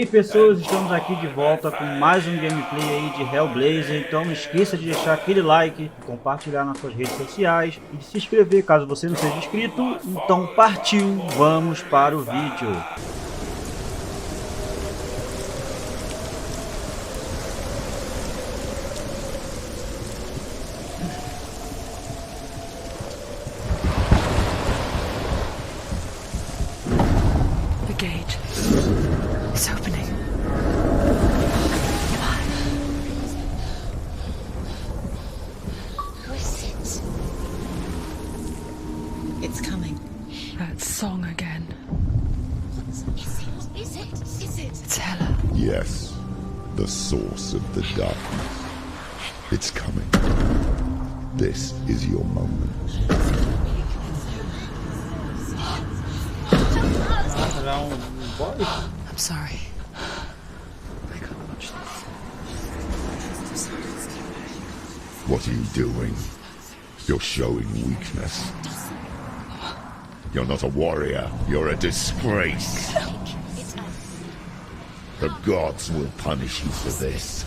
pessoas, estamos aqui de volta com mais um gameplay aí de Hellblade, então não esqueça de deixar aquele like, de compartilhar nas suas redes sociais e de se inscrever caso você não seja inscrito. Então partiu, vamos para o vídeo. It's opening. Who is it? It's coming. That song again. Is it? Is it? Is it? It's Hela. Yes, the source of the darkness. It's coming. This is your moment. I'm sorry. I can't watch this. What are you doing? You're showing weakness. You're not a warrior. You're a disgrace. The gods will punish you for this.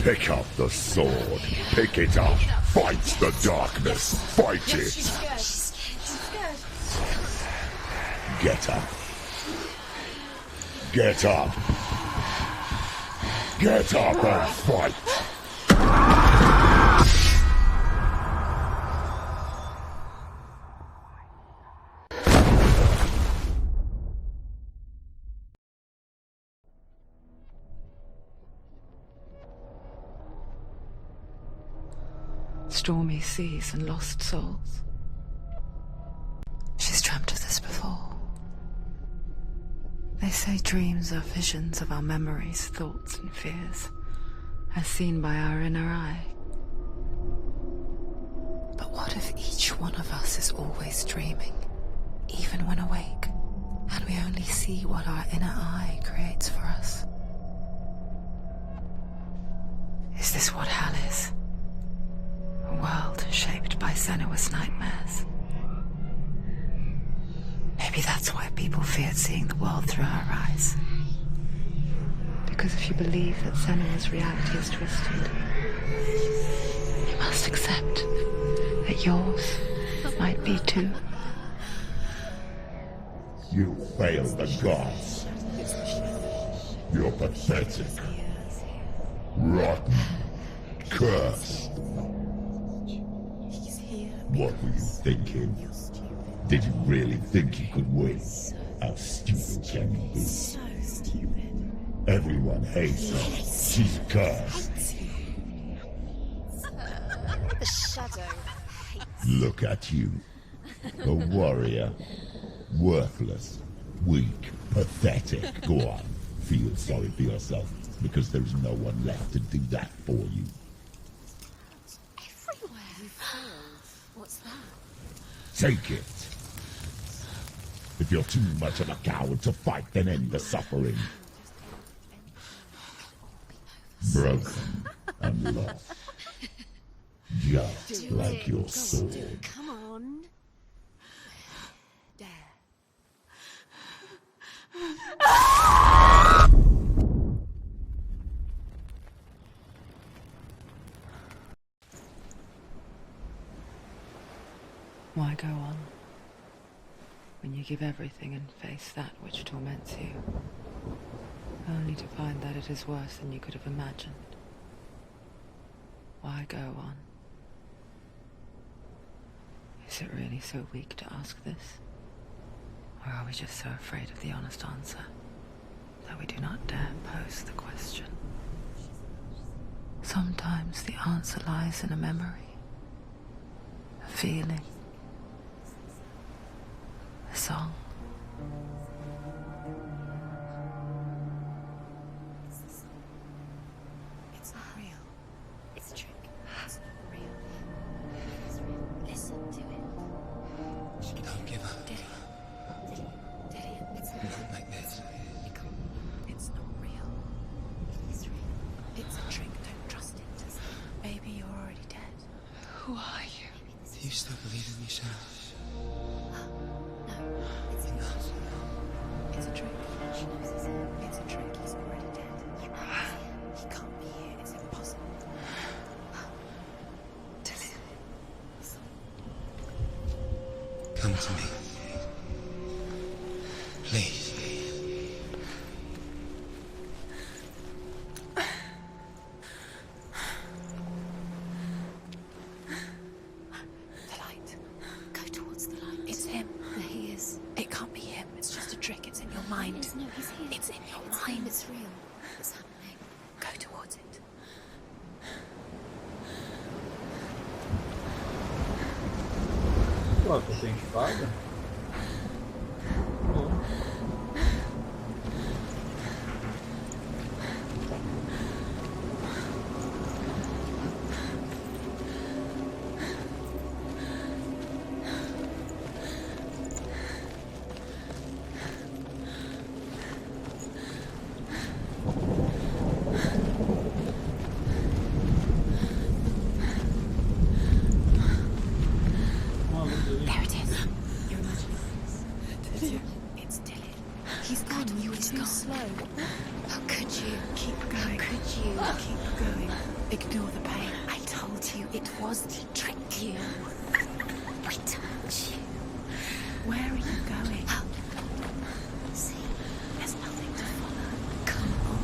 Pick up the sword. Pick it up. Fight the darkness. Fight it. Get up. Get up. Get up and fight. Stormy seas and lost souls. She's dreamt of this before. They say dreams are visions of our memories, thoughts and fears, as seen by our inner eye. But what if each one of us is always dreaming, even when awake, and we only see what our inner eye creates for us? Is this what hell is? A world shaped by Senua'S nightmares. Maybe that's why people feared seeing the world through her eyes. Because if you believe that Senua'S reality is twisted, you must accept that yours might be too. You fail the gods. You're pathetic. Rotten. Cursed. What were you thinking? Did you really think you could win? How stupid can you be? So stupid. Everyone hates her. She's cursed. The shadow hates. Look at you. A warrior. Worthless. Weak. Pathetic. Go on. Feel sorry for yourself, because there is no one left to do that for you. Everywhere. You failed. What's that? Take it. If you're too much of a coward to fight, then end the suffering. Broken and lost. Just like your sword. Come on. Dare. Why go on, when you give everything and face that which torments you, only to find that it is worse than you could have imagined? Why go on? Is it really so weak to ask this? Or are we just so afraid of the honest answer that we do not dare pose the question? Sometimes the answer lies in a memory, a feeling, a song. It's not real. It's a trick. It's not real. It's real. Listen to it. Don't give up. Daddy, it's not Not like this. It's not real. It's real. It's a trick. Don't trust it. Baby, you're already dead. Who are you? Do you still believe in yourself? No, it's not. It's a trick. to me. Please. The light. Go towards the light. It's him. There he is. It can't be him. It's just a trick. It's in your mind. No, he's here. It's in your mind. It's real. It's happening. Go towards it. Pô, tu tem espada? There it is. You're imagining this. It's Dilion. He's gone. You were too slow. How could you? Keep going. How could you? Keep going. Ignore the pain. I told you it was to trick you. I told you. Where are you going? Up. See, there's nothing to follow. Come on.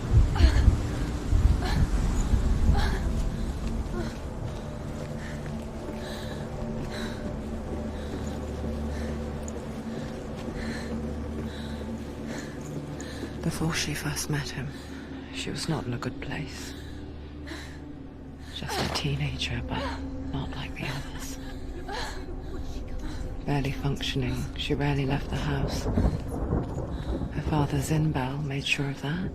Before she first met him, she was not in a good place. Just a teenager, but not like the others. Barely functioning, she rarely left the house. Her father's in-bell made sure of that.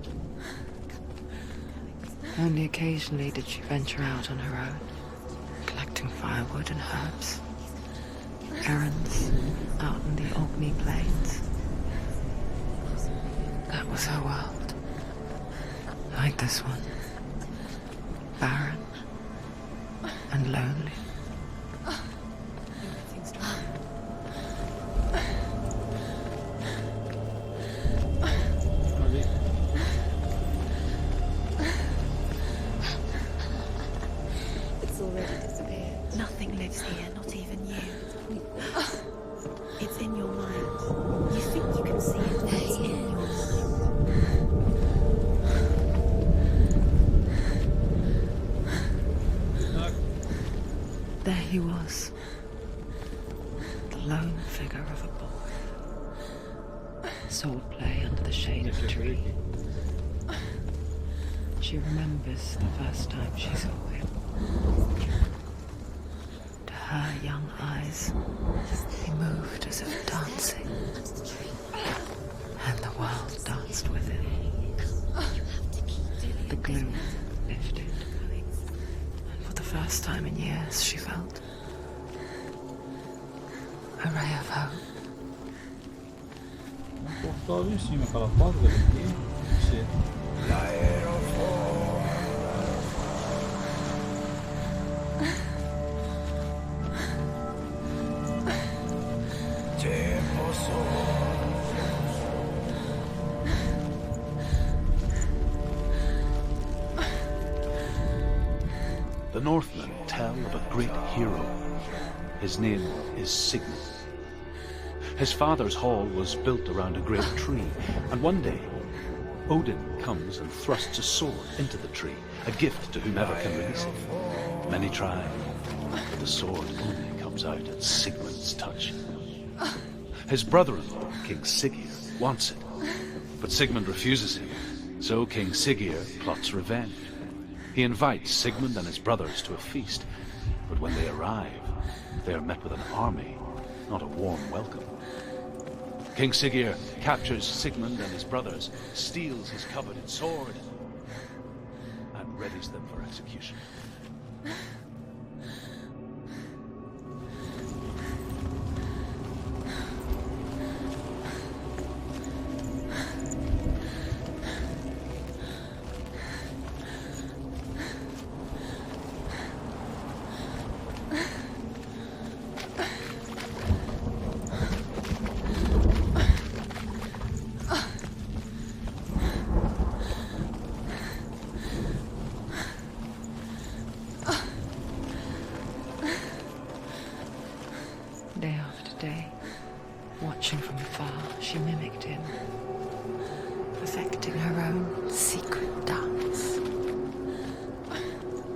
Only occasionally did she venture out on her own, collecting firewood and herbs. Errands out in the Orkney plains. That was her world. Like this one. Barren and lonely. Everything's wrong. Ali. It's already disappeared. Nothing lives here, not even you. It's in your mind. You think you can see it, but it's in your mind. There he was. The lone figure of a boy. Sword play under the shade of a tree. She remembers the first time she saw him. To her young eyes, he moved as if dancing. And the world danced with him. The gloom lifted. And for the first time in years, she felt a ray of hope. Cortou ali em cima, aquela porta aqui. Não sei. The Northmen tell of a great hero. His name is Sigmund. His father's hall was built around a great tree, and one day Odin comes and thrusts a sword into the tree, a gift to whomever can release it. Many try, but the sword only comes out at Sigmund's touch. His brother-in-law, King Siggeir, wants it, but Sigmund refuses him, so King Siggeir plots revenge. He invites Sigmund and his brothers to a feast, but when they arrive, they are met with an army, not a warm welcome. King Siggeir captures Sigmund and his brothers, steals his coveted sword, and readies them for execution.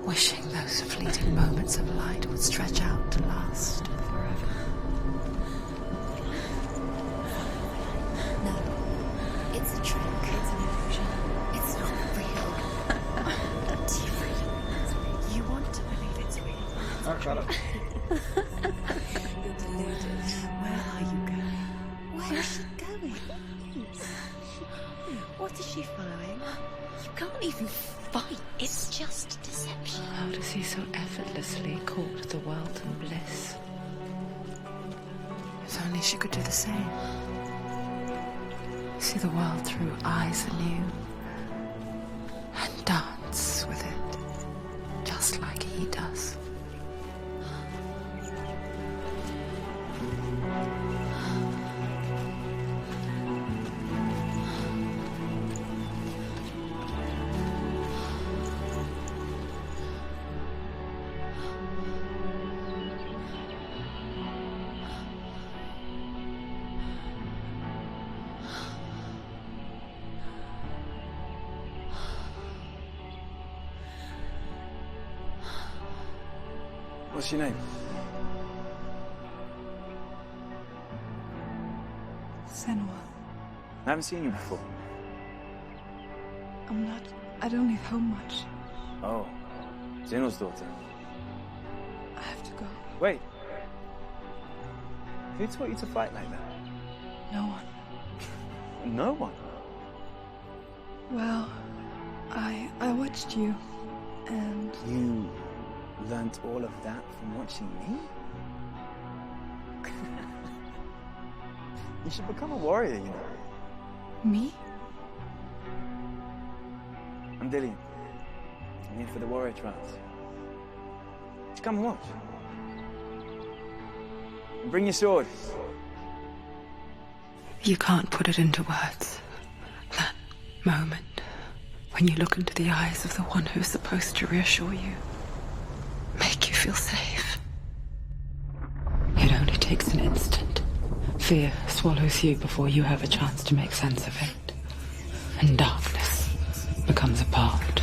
wishing those fleeting moments of light would stretch out to last forever. No, it's a trick. It's an illusion. It's not real. Do you really want it to be? You want to believe it's real. Ah, cara. You're deluded. Where are you going? Where is she going? What is she following? You can't even fight. It's just deception. How does he so effortlessly court the wealth and bliss? If only she could do the same. See the world through eyes anew and dance with it, just like he does. What's your name? Senua, I haven't seen you before. I don't leave home much. Oh, Zeno's daughter. I have to go. Wait. Who taught you to fight like that? No one. No one. Well, I watched you, and You learnt all of that from watching me? You should become a warrior, you know. me? I'm Dilion. I'm here for the warrior trials. Just come and watch. And bring your sword. You can't put it into words. That moment when you look into the eyes of the one who's supposed to reassure you, make you feel safe. It only takes an instant. Fear swallows you before you have a chance to make sense of it. And darkness becomes a part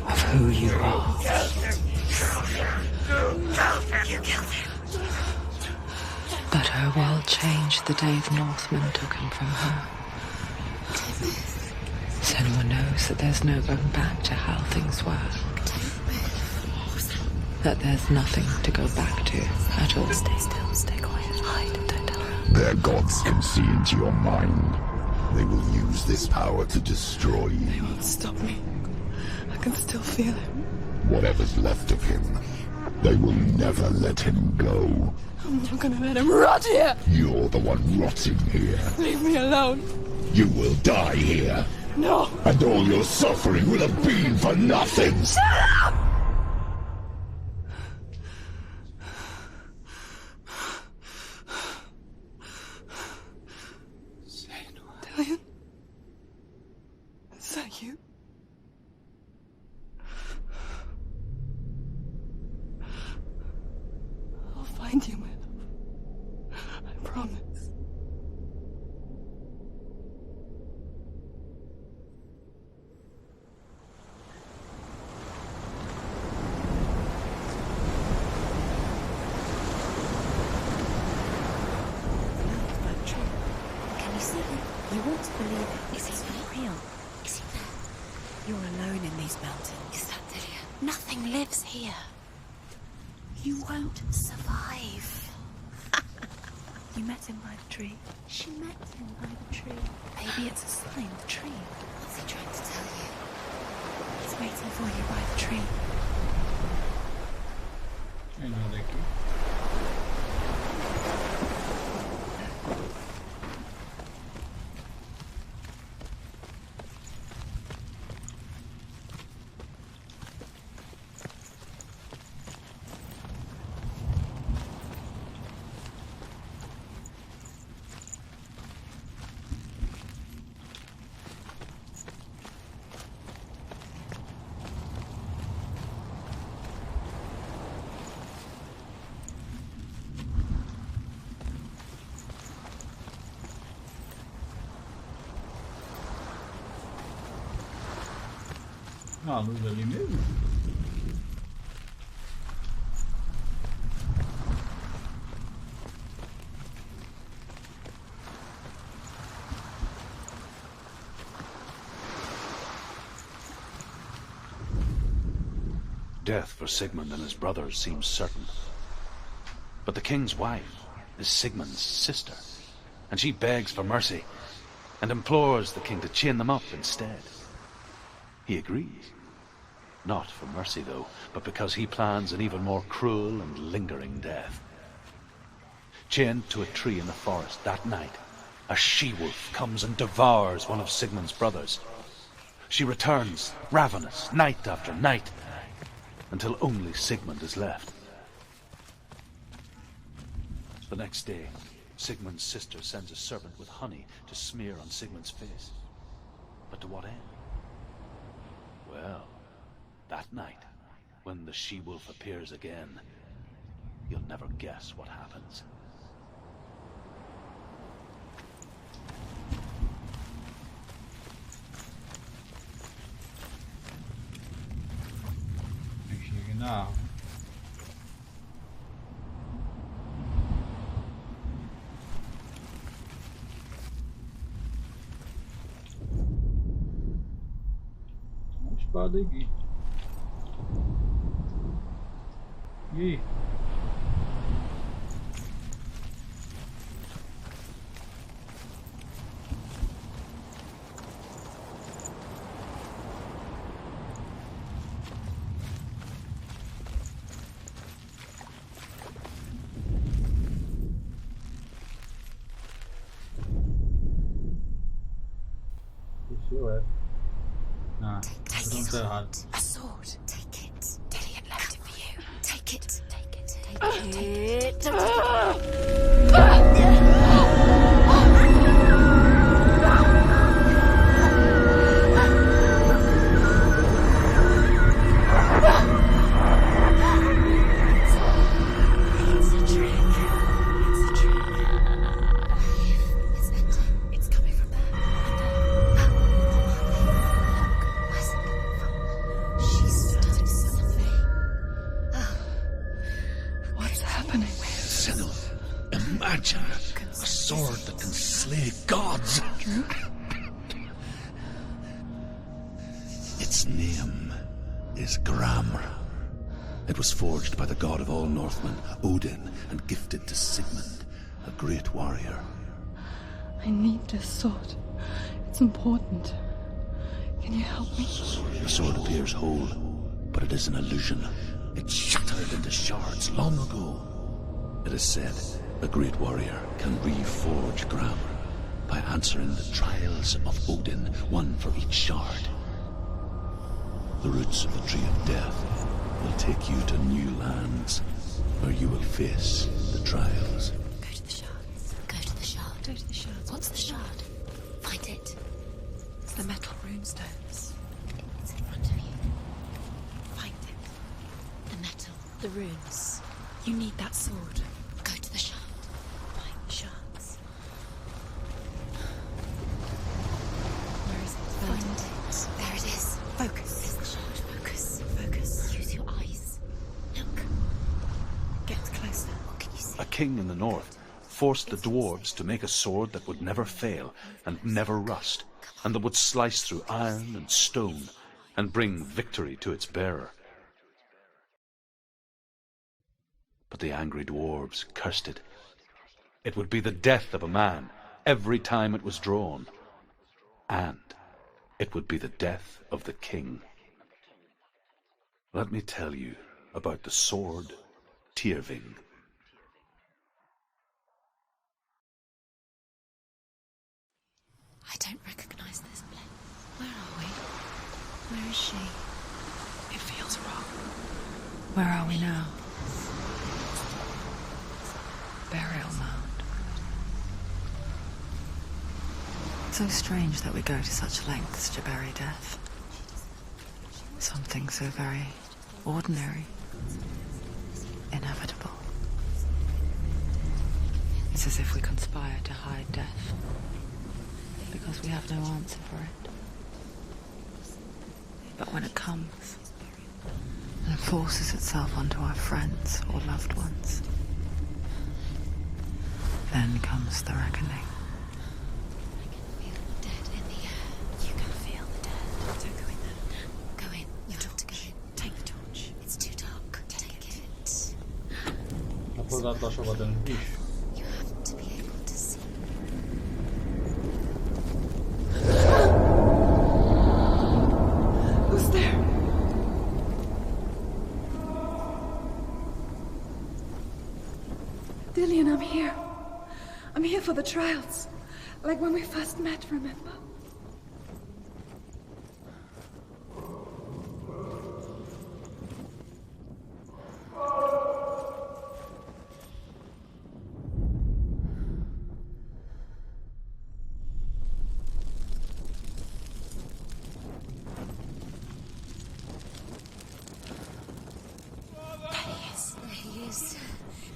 of who you are. You killed him. But her world changed the day the Northmen took him from her. Senua knows that there's no going back to how things were. That there's nothing to go back to at all. Stay still, stay quiet, hide, don't tell her. Their gods can see into your mind. They will use this power to destroy you. They won't stop me. I can still feel him. Whatever's left of him, they will never let him go. I'm not gonna let him rot here. You're the one rotting here. Leave me alone. You will die here. No. And all your suffering will have been for nothing. Shut up! Dilion? Is that you? I'll find you, my love. I promise. Can you see him? You want to believe it. Is he It's not there? real. Is he there? You're alone in these mountains. Is that Dilion? Nothing lives here. You won't. Survive. You met him by the tree. She met him by the tree. Maybe it's a sign, the tree. What's he trying to tell you? It's waiting for you by the tree. Tem nada aqui. Ah, a luz ali mesmo? Death for Sigmund and his brothers seems certain. But the king's wife is Sigmund's sister, and she begs for mercy and implores the king to chain them up instead. He agrees. Not for mercy, though, but because he plans an even more cruel and lingering death. Chained to a tree in the forest that night, a she-wolf comes and devours one of Sigmund's brothers. She returns, ravenous, night after night, until only Sigmund is left. The next day, Sigmund's sister sends a servant with honey to smear on Sigmund's face. But to what end? Well, that night, when the she-wolf appears again, you'll never guess what happens. Não. Uma espada aqui. E Ah, não tá errado. A sword. Take it. Dilion left it for you. Take it. Take it. Take it. A sword that can slay gods. Its name is Gramr. It was forged by the god of all Northmen, Odin, and gifted to Sigmund, a great warrior. I need this sword. It's important. Can you help me? The sword appears whole, but it is an illusion. It shattered into shards long ago. It is said a great warrior can reforge Gramr by answering the trials of Odin, one for each shard. The roots of the Tree of Death will take you to new lands, where you will face the trials. Go to the shards. Go to the shard. Go to the shards. What's the shard? Find it. It's the metal runestones. It's in front of you. Find it. The metal. The runes. You need that sword. Go to the shard. Find the shards. Where is it? Find it. There it is. Focus. There's the shard. Focus. Focus. Use your eyes. Look. Get closer. What can you see? A king in the north forced the dwarves to make a sword that would never fail and never rust, and that would slice through iron and stone and bring victory to its bearer. But the angry dwarves cursed it. It would be the death of a man every time it was drawn, and it would be the death of the king. Let me tell you about the sword Tyrving. I don't recognize this place. Where are we? Where is she? It feels wrong. Where are we now? Burial mound. So strange that we go to such lengths to bury death. Something so very ordinary, inevitable. It's as if we conspire to hide death, because we have no answer for it. But when it comes, and it forces itself onto our friends or loved ones, then comes the reckoning. I can feel the dead in the air. You can feel the dead. Don't go in there. Go in. You have to go in. Take the torch. It's jogar a tocha batendo no bicho. You have to be able to see. Who's there? Dilion, I'm here. I'm here for the trials. Like when we first met, remember?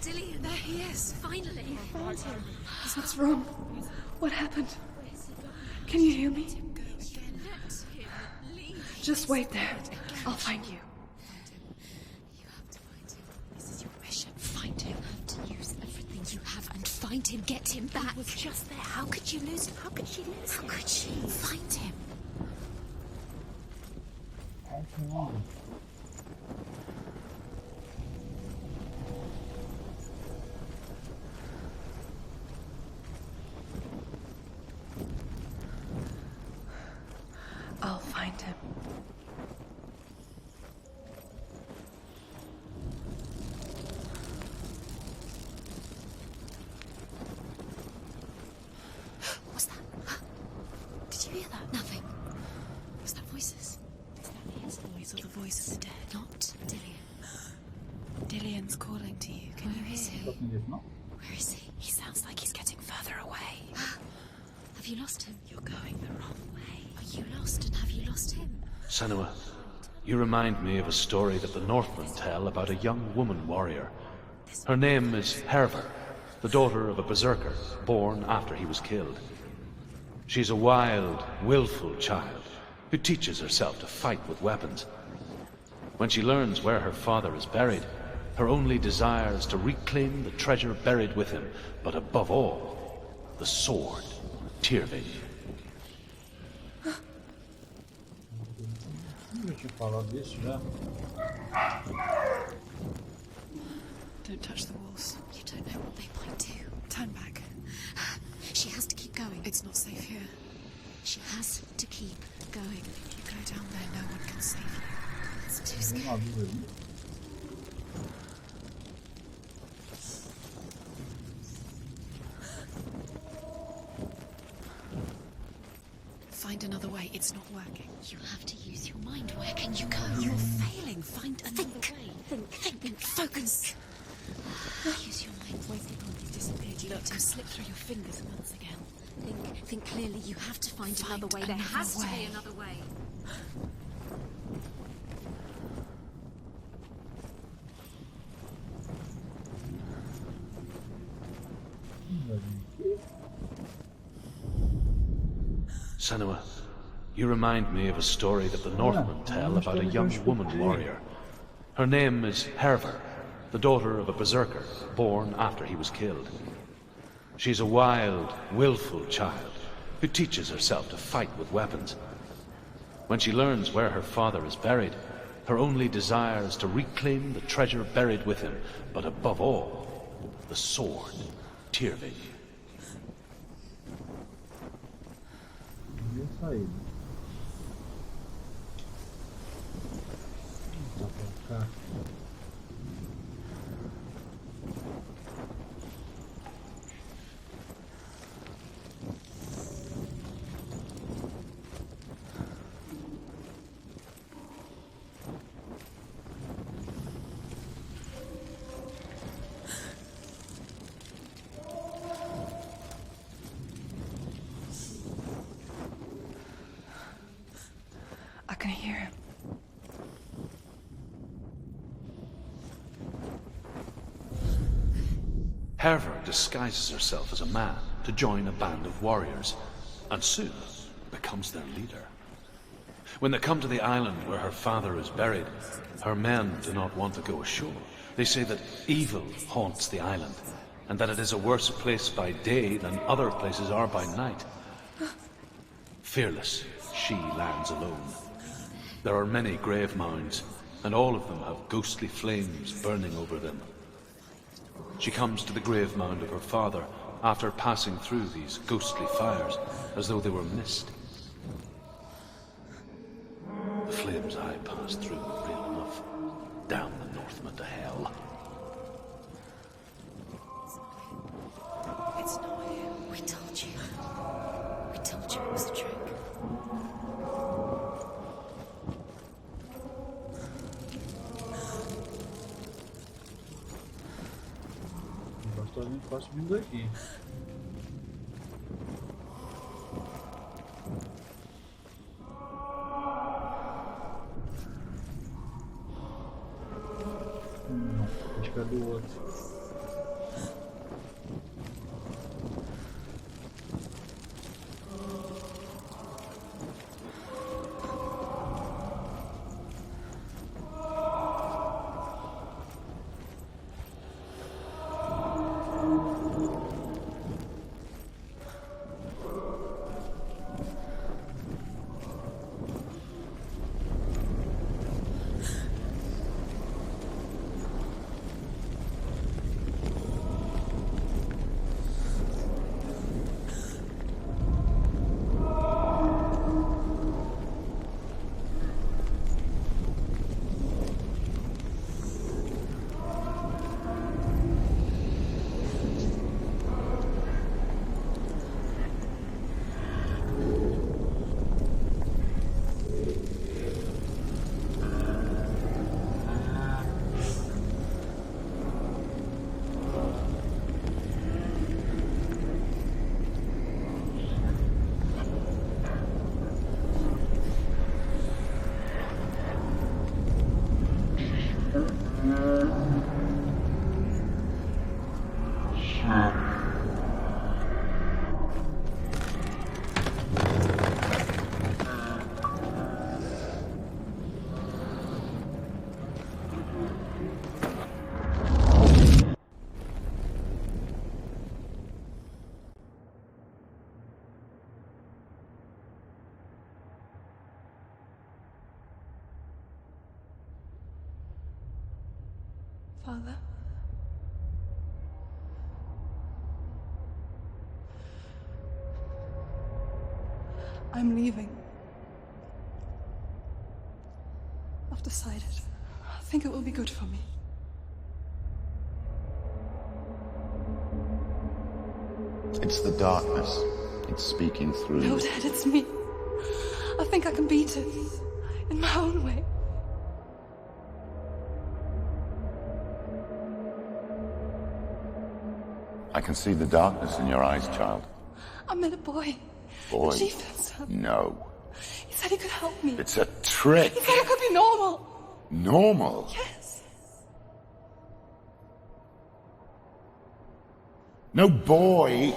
Dilion, there he is, finally. I found him. What's wrong? What happened? Can you hear me? Let him leave. Just wait there. I'll find you. You have to find him. This is your mission. Find him. You have to use everything you have and find him. Get him back. He was just there. How could you lose him? How could she lose him? How could she? Find him. I'll find him. What's that? Did you hear that? Nothing. Was that voices? Is that his voice or the voice of the dead? Not Dilion. Dilion's calling to you. Can you hear him? Where is he? He sounds like he's getting further away. Have you lost him? You're going the wrong way. Are you lost and have you lost him? Senua, you remind me of a story that the Northmen tell about a young woman warrior. Her name is Herver, the daughter of a berserker, born after he was killed. She's a wild, willful child who teaches herself to fight with weapons. When she learns where her father is buried, her only desire is to reclaim the treasure buried with him, but above all, the sword, Tyrving. Eu tinha falado disso já. Don't touch the walls. You don't know what they might do. Turn back. She has to keep going. It's not safe here. She has to keep going. If you go down there, no one can save you. It's too Tem scary. uma vida ali. Find another way. It's not working. You have to use your mind. Where can you go? You're failing. Find another Think. way. Think. Focus. Use your mind. He's disappeared. You let him slip through your fingers once again. Think clearly. You have to find another way. There another has to be way. another way. Senua, you remind me of a story that the Northmen tell about a young woman warrior. Her name is Herver, the daughter of a berserker, born after he was killed. She's a wild, willful child who teaches herself to fight with weapons. When she learns where her father is buried, her only desire is to reclaim the treasure buried with him, but above all, the sword, Tyrving. Viu saída. Tá pra cá. I can hear him. Herver disguises herself as a man to join a band of warriors, and soon becomes their leader. When they come to the island where her father is buried, her men do not want to go ashore. They say that evil haunts the island, and that it is a worse place by day than other places are by night. Fearless, she lands alone. There are many grave mounds, and all of them have ghostly flames burning over them. She comes to the grave mound of her father after passing through these ghostly fires, as though they were mist. The flames I passed through were real enough. Damn the Northmen to hell. It's not him. We told you. We told you it was a trick. Pastorzinho quase vindo aqui. Acho que é do outro. Father? I'm leaving. I've decided. I think it will be good for me. It's the darkness. It's speaking through No, you. Dad, it's me. I think I can beat it. In my own way. I can see the darkness in your eyes, child. I met a boy. Boy. The chief himself. No. He said he could help me. It's a trick. He said I could be normal. Normal. Yes. No boy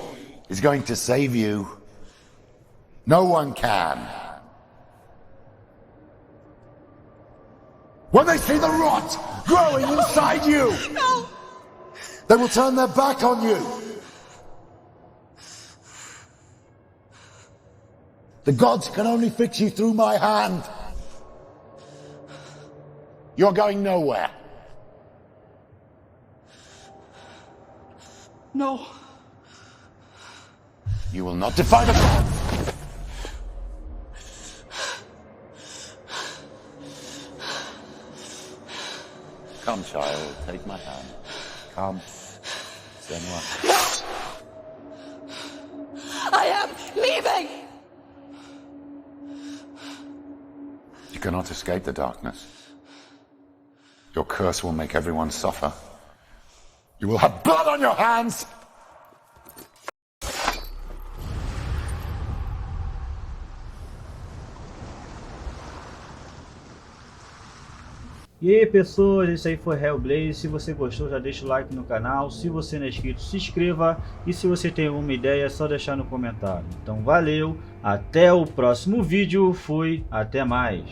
is going to save you. No one can. When they see the rot growing inside you, No. they will turn their back on you. The gods can only fix you through my hand. You're going nowhere. No. You will not defy the gods. Come, child, take my hand. Come. Senua. I am leaving. You cannot escape the darkness. Your curse will make everyone suffer. You will have blood on your hands! E aí pessoas, esse aí foi Hellblade. Se você gostou, já deixa o like no canal. Se você não é inscrito, se inscreva. E se você tem alguma ideia, é só deixar no comentário. Então valeu, até o próximo vídeo. Fui, até mais.